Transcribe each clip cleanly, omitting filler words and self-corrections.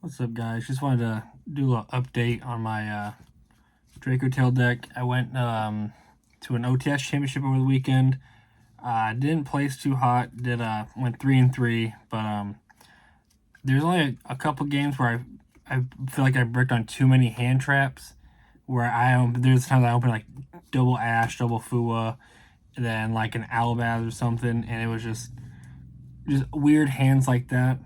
What's up, guys? Just wanted to do a little update on my Dracotail deck. I went to an OTS Championship over the weekend. Didn't place too hot. Went 3-3, but there's only a couple games where I feel like I bricked on too many hand traps. Where there's times I opened like double Ash, double Fua, and then like an Alabaz or something, and it was just weird hands like that.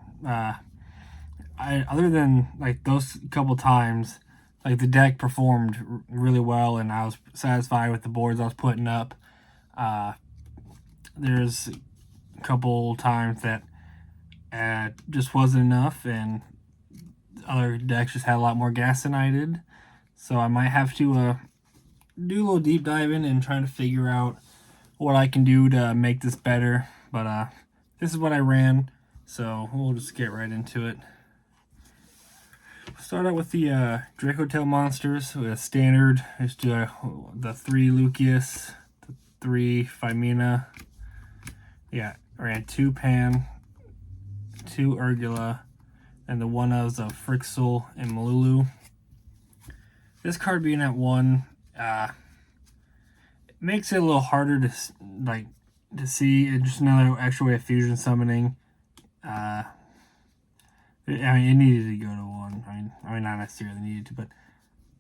Other than like those couple times, like the deck performed really well, and I was satisfied with the boards I was putting up. There's a couple times that just wasn't enough, and other decks just had a lot more gas than I did. So I might have to do a little deep diving and trying to figure out what I can do to make this better. But this is what I ran, so we'll just get right into it. Start out with the Dracotail monsters with a standard. Just do the 3 Lucius, the 3 Phimina. Yeah, ran 2 Pan, 2 Urgula, and the one of Frixel and Malulu. This card being at 1 makes it a little harder to see. It's just another extra way of fusion summoning. I mean, it needed to go to 1. I mean, not necessarily needed to, but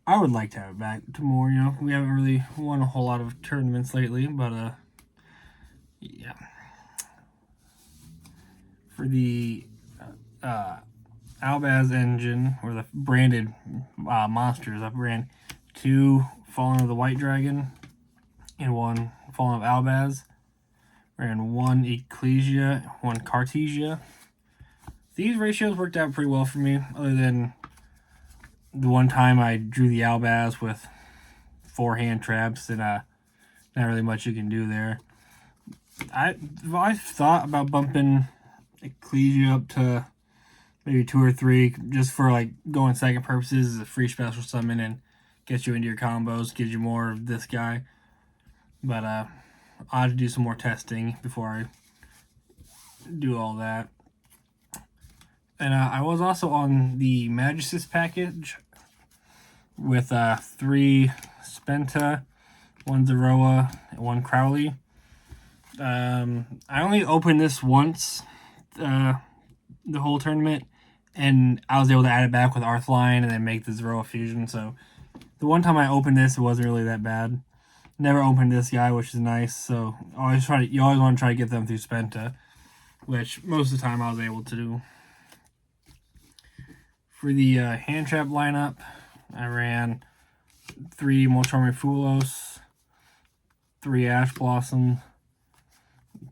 I would like to have it back to more. You know, we haven't really won a whole lot of tournaments lately, but yeah. For the Albaz engine, or the branded monsters, I ran 2 Fallen of the White Dragon and 1 Fallen of Albaz. Ran 1 Ecclesia, 1 Cartesia. These ratios worked out pretty well for me, other than the one time I drew the Albaz with 4 hand traps, and not really much you can do there. I've thought about bumping Ecclesia up to maybe 2 or 3, just for like going second purposes as a free special summon and gets you into your combos, gives you more of this guy. But I'll have to do some more testing before I do all that. And I was also on the Magistus package with 3 Spenta, 1 Zeroa, and 1 Crowley. I only opened this once the whole tournament, and I was able to add it back with Arthline and then make the Zeroa fusion. So the one time I opened this, it wasn't really that bad. Never opened this guy, which is nice. So you always want to try to get them through Spenta, which most of the time I was able to do. For the hand trap lineup, I ran 3 Molcharme Fulos, 3 Ash Blossom,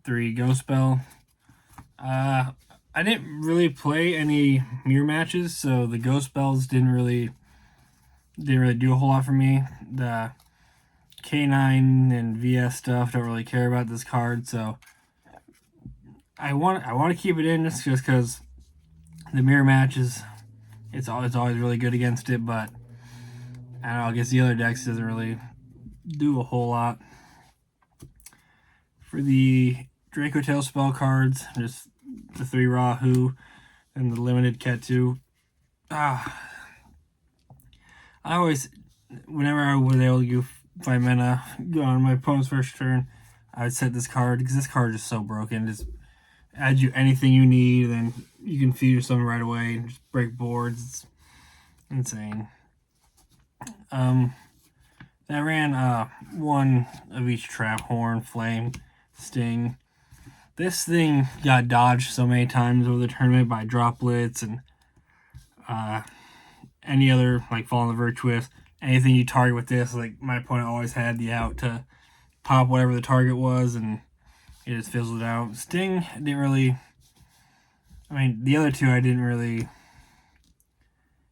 3 Ghost Spell. I didn't really play any mirror matches, so the Ghost Spells didn't really do a whole lot for me. The K9 and VS stuff don't really care about this card, so I want to keep it in just because the mirror matches, it's always really good against it, but I don't know, I guess the other decks doesn't really do a whole lot. For the Dracotail spell cards, just the 3 Rahu and the limited Ketu. I always, whenever I was able to go 5 mana on my opponent's first turn, I would set this card, because this card is so broken. Just add you anything you need, then you can feed something right away and just break boards. It's insane. I ran 1 of each trap: Horn, Flame, Sting. This thing got dodged so many times over the tournament by droplets and any other, like Fallen the Virtuous. Anything you target with this, like my opponent always had the out to pop whatever the target was, and it just fizzled out. Sting didn't really, I mean, the other 2 I didn't really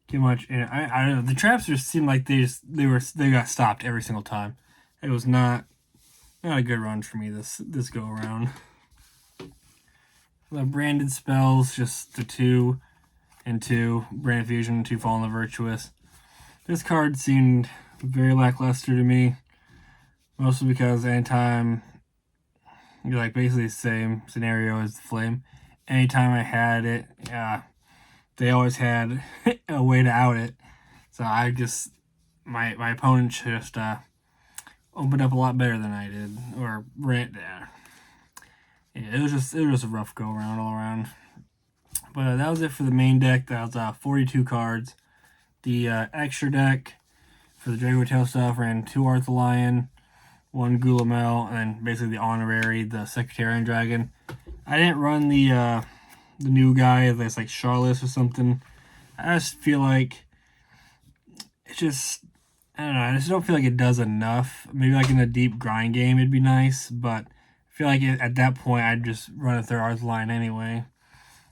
get much in. I don't know. The traps just seemed like they got stopped every single time. It was not a good run for me this go around. The branded spells, just the 2 and 2 Brand Fusion, 2 Fallen the Virtuous. This card seemed very lackluster to me, mostly because anytime, you're like basically the same scenario as the Flame. Anytime I had it, they always had a way to out it. So I just, my opponent just opened up a lot better than I did, or ran. Yeah, it was just a rough go around all around. But that was it for the main deck. That was 42 cards. The extra deck for the Dracotail stuff ran 2 Arthur Lion, 1 Gulamel, and then basically the honorary, the Secretarian Dragon. I didn't run the new guy that's like Charlotte or something. I just feel like it's just, I don't know, I just don't feel like it does enough. Maybe like in a deep grind game it'd be nice, but I feel like at that point I'd just run a 3rd Arthur Lion anyway.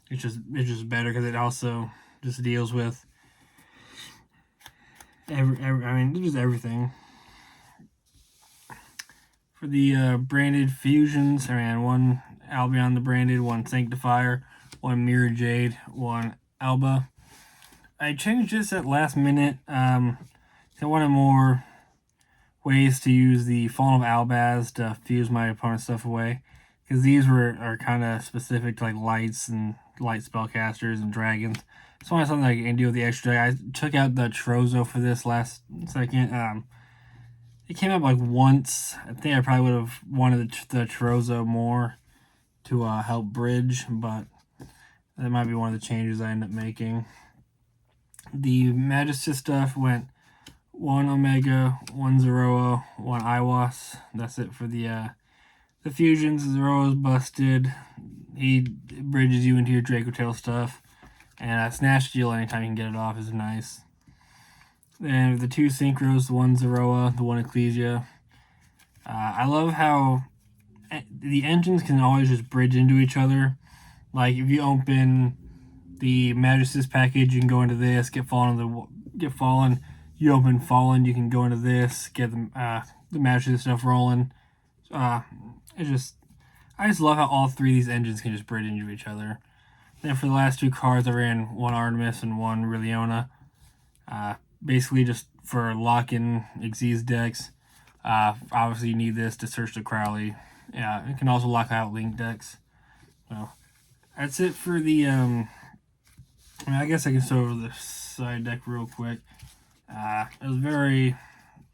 It's just better because it also just deals with just everything. For the branded fusions, I ran 1 Albion the branded, 1 Sanctifier, 1 Mirror Jade, 1 Alba. I changed this at last minute. I wanted more ways to use the Fallen of Albaz to fuse my opponent's stuff away, because these are kind of specific to like lights and light spellcasters and dragons. So I wanted something I can deal with the extra. I took out the Trozo for this last second. It came up like once. I think I probably would have wanted the Trozo more to help bridge, but that might be one of the changes I end up making. The Magistus stuff went 1 Omega, 1 Zeroa, 1 Iwas. That's it for the fusions. Zeroa's busted. He bridges you into your Dracotail stuff. And Snatch Steal anytime you can get it off is nice. Then the 2 Synchros, the 1 Zeroa, the 1 Ecclesia. I love how the engines can always just bridge into each other. Like if you open the Magistus package, you can go into this, get Fallen. You open Fallen, you can go into this, get the Magistus stuff rolling. I just love how all 3 of these engines can just bridge into each other. Then for the last 2 cards, I ran 1 Artemis and 1 Rilliona. Basically just for locking Xyz decks. Obviously you need this to search the Crowley. Yeah, it can also lock out Link decks. So that's it for the I guess I can show over the side deck real quick. It was very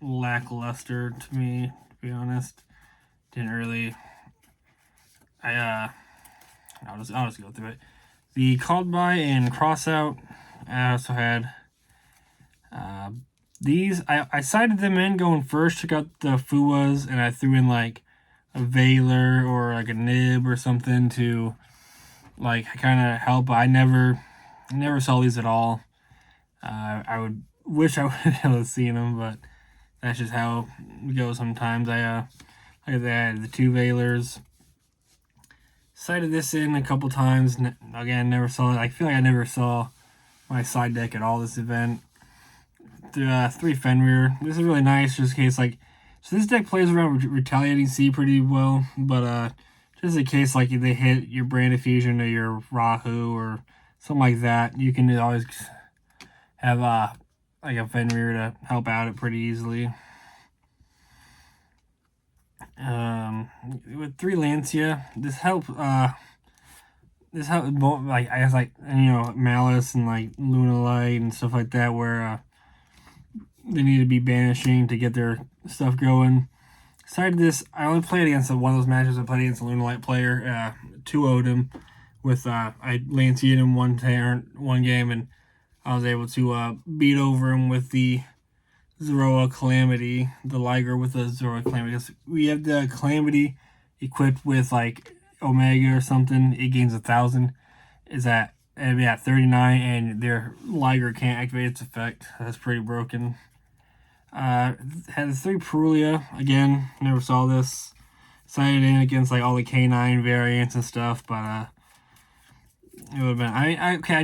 lackluster to me, to be honest. Didn't really. I'll just go through it. The Called By and Crossout. I also had these. I sided them in going first. Took out the Fuwas and I threw in like a Veiler or like a Nib or something to like kind of help. But I never saw these at all. I would wish I would have seen them, but that's just how it goes sometimes. I had the 2 Veilers. Cited this in a couple times. Again, never saw it. I feel like I never saw my side deck at all this event. 3 Fenrir. This is really nice, just in case like. So this deck plays around Retaliating Sea pretty well, but just in case like they hit your Branded Fusion or your Rahu or something like that, you can always have like a Fenrir to help out it pretty easily. With 3 Lancia, this helped like I guess like Malice and like Luna Light and stuff like that, where they need to be banishing to get their stuff going. Aside this, I only played against one of those matches. I played against a Luna Light player, 2-0'd him with I Lancia'd him one game, and I was able to beat over him with the Zeroa Calamity, the Liger with the Zeroa Calamity. Because we have the Calamity equipped with like Omega or something. It gains 1,000. Is at 39, and their Liger can't activate its effect. That's pretty broken. Had the 3 Perulia. Again, never saw this. Sided in against like all the K9 variants and stuff, but it would have been.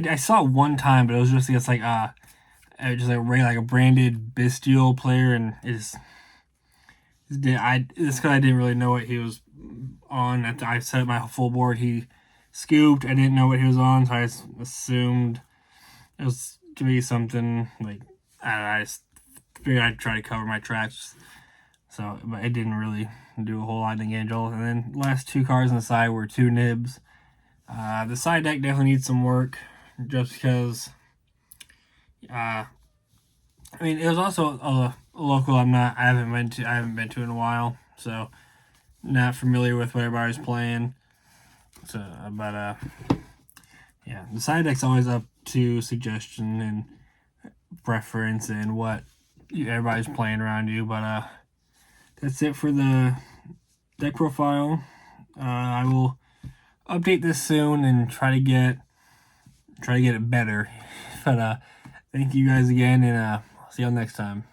I saw it one time, but it was just against like like a branded Bestial player, and it's because I didn't really know what he was on. I set up my full board. He scooped. I didn't know what he was on, so I just assumed it was to be something like I just figured I'd try to cover my tracks. So, but it didn't really do a whole lot in Angel. And then last 2 cards on the side were 2 Nibs. The side deck definitely needs some work. just because. I mean, it was also a local I haven't been to in a while, so not familiar with what everybody's playing. So, but yeah, the side deck's always up to suggestion and preference and what everybody's playing around you. But that's it for the deck profile. I will update this soon and try to get it better. But thank you guys again, and see y'all next time.